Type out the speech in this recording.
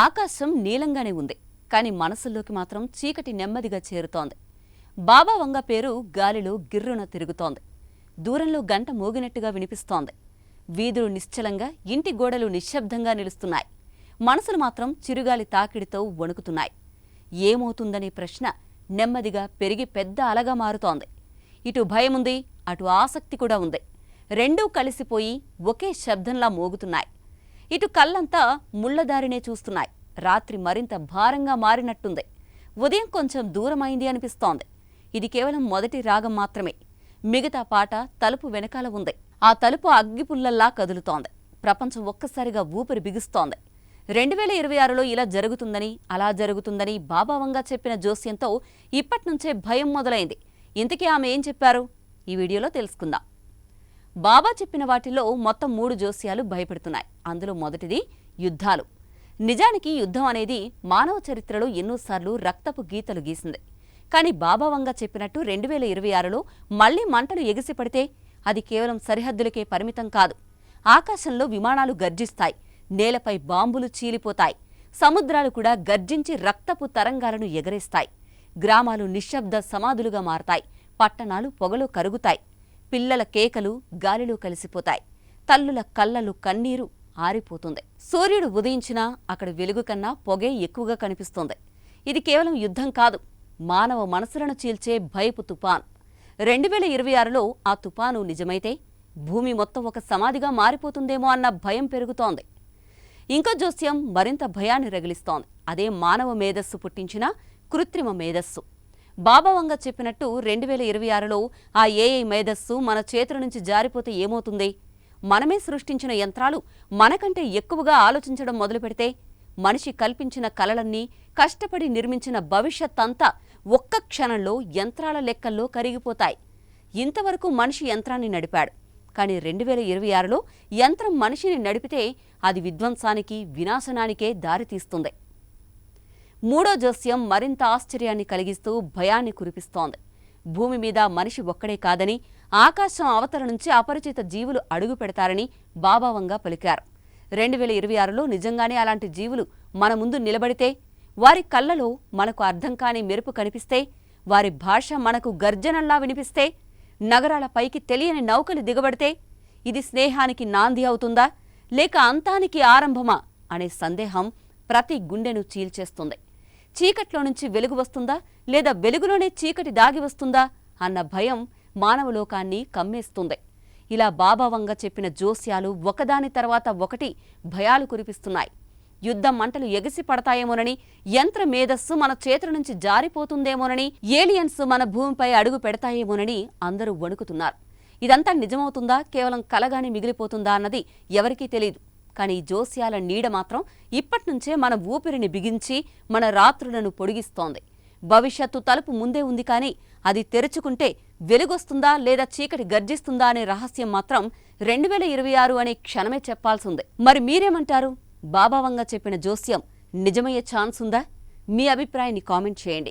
ఆకాశం నీలంగానే ఉంది. కాని మనసుల్లోకి మాత్రం చీకటి నెమ్మదిగా చేరుతోంది. బాబా వంగ పేరు గాలిలో గిర్రున తిరుగుతోంది. దూరంలో గంట మోగినట్టుగా వినిపిస్తోంది. వీధులు నిశ్చలంగా, ఇంటి గోడలు నిశ్శబ్దంగా నిలుస్తున్నాయి. మనసులు మాత్రం చిరుగాలి తాకిడితో వణుకుతున్నాయి. ఏమవుతుందనే ప్రశ్న నెమ్మదిగా పెరిగి పెద్ద అలగా మారుతోంది. ఇటు భయముంది, అటు ఆసక్తి కూడా ఉంది. రెండూ కలిసిపోయి ఒకే శబ్దంలా మోగుతున్నాయి. ఇటు కళ్ళంతా ముళ్లదారినే చూస్తున్నాయి. రాత్రి మరింత భారంగా మారినట్టుంది. ఉదయం కొంచెం దూరమైంది అనిపిస్తోంది. ఇది కేవలం మొదటి రాగం మాత్రమే. మిగతా పాట తలుపు వెనకాల ఉంది. ఆ తలుపు అగ్గిపుల్లల్లా కదులుతోంది. ప్రపంచం ఒక్కసారిగా ఊపిరి బిగుస్తోంది. 2026లో ఇలా జరుగుతుందని, అలా జరుగుతుందని బాబా వంగ చెప్పిన జోస్యంతో ఇప్పట్నుంచే భయం మొదలైంది. ఇంతకీ ఆమె ఏం చెప్పారు? ఈ వీడియోలో తెలుసుకుందాం. బాబా చెప్పిన వాటిలో మొత్తం 3 జోస్యాలు భయపెడుతున్నాయి. అందులో మొదటిది యుద్ధాలు. నిజానికి యుద్ధం అనేది మానవ చరిత్రలో ఎన్నోసార్లు రక్తపు గీతలు గీసింది. కానీ బాబా వంగ చెప్పినట్టు 2026లో మళ్లీ మంటలు ఎగిసిపడితే అది కేవలం సరిహద్దులకే పరిమితం కాదు. ఆకాశంలో విమానాలు గర్జిస్తాయి. నేలపై బాంబులు చీలిపోతాయి. సముద్రాలు కూడా గర్జించి రక్తపు తరంగాలను ఎగరేస్తాయి. గ్రామాలు నిశ్శబ్ద సమాధులుగా మారతాయి. పట్టణాలు పొగలో కరుగుతాయి. పిల్లల కేకలు గాలిలో కలిసిపోతాయి. తల్లుల కళ్ళలు కన్నీరు ఆరిపోతుంది. సూర్యుడు ఉదయించినా అక్కడ వెలుగు కన్నా పొగే ఎక్కువగా కనిపిస్తోంది. ఇది కేవలం యుద్ధం కాదు, మానవ మనసులను చీల్చే భయపు తుపాన్. 2026లో ఆ తుపాను నిజమైతే భూమి మొత్తం ఒక సమాధిగా మారిపోతుందేమో అన్న భయం పెరుగుతోంది. ఇంకో జోస్యం మరింత భయాన్ని రగిలిస్తోంది. అదే మానవ మేధస్సు పుట్టించిన కృత్రిమ మేధస్సు. బాబా వంగ చెప్పినట్టు 2026లో ఆ ఏఐ మేధస్సు మన చేతుల నుంచి జారిపోతే ఏమవుతుంది? మనమే సృష్టించిన యంత్రాలు మనకంటే ఎక్కువగా ఆలోచించడం మొదలుపెడితే మనిషి కల్పించిన కలలన్నీ, కష్టపడి నిర్మించిన భవిష్యత్తంతా ఒక్క క్షణంలో యంత్రాల లెక్కల్లో కరిగిపోతాయి. ఇంతవరకు మనిషి యంత్రాన్ని నడిపాడు. కానీ 2026లో యంత్రం మనిషిని నడిపితే అది విధ్వంసానికి, వినాశనానికే దారితీస్తుంది. మూడో జోస్యం మరింత ఆశ్చర్యాన్ని కలిగిస్తూ భయాన్ని కురిపిస్తోంది. భూమి మీద మనిషి ఒక్కడే కాదని, ఆకాశం అవతల నుంచి అపరిచిత జీవులు అడుగు పెడతారని బాబా వంగ పలికారు. 2026లో నిజంగానే అలాంటి జీవులు మన ముందు నిలబడితే, వారి కళ్ళలో మనకు అర్థం కాని మెరుపు కనిపిస్తే, వారి భాష మనకు గర్జనల్లా వినిపిస్తే, నగరాల పైకి తెలియని నౌకలు దిగబడితే, ఇది స్నేహానికి నాంది అవుతుందా లేక అంతానికి ఆరంభమా అనే సందేహం ప్రతి గుండెను చీల్చేస్తుంది. చీకట్లో నుంచి వెలుగు వస్తుందా లేదా వెలుగులోనే చీకటి దాగి వస్తుందా అన్న భయం మానవలోకాన్ని కమ్మేస్తుంది. ఇలా బాబా వంగ చెప్పిన జోస్యాలు ఒకదాని తర్వాత ఒకటి భయాలు కురిపిస్తున్నాయి. యుద్ధం మంటలు ఎగిసి పడతాయేమోనని, యంత్ర మేధస్సు మన చేతుల నుంచి జారిపోతుందేమోనని, ఏలియన్స్ మన భూమిపై అడుగు పెడతాయేమోనని అందరూ వణుకుతున్నారు. ఇదంతా నిజమవుతుందా, కేవలం కలగాని మిగిలిపోతుందా అన్నది ఎవరికీ తెలియదు. కానీ జోస్యాల నీడ మాత్రం ఇప్పట్నుంచే మన ఊపిరిని బిగించి మన రాత్రులను పొడిగిస్తోంది. భవిష్యత్తు తలుపు ముందే ఉంది, కానీ అది తెరుచుకుంటే వెలుగొస్తుందా లేదా చీకటి గర్జిస్తుందా అనే రహస్యం మాత్రం 2026 అనే క్షణమే చెప్పాల్సింది. మరి మీరేమంటారు? బాబా వంగ చెప్పిన జోస్యం నిజమయ్యే ఛాన్స్ ఉందా? మీ అభిప్రాయాన్ని కామెంట్ చేయండి.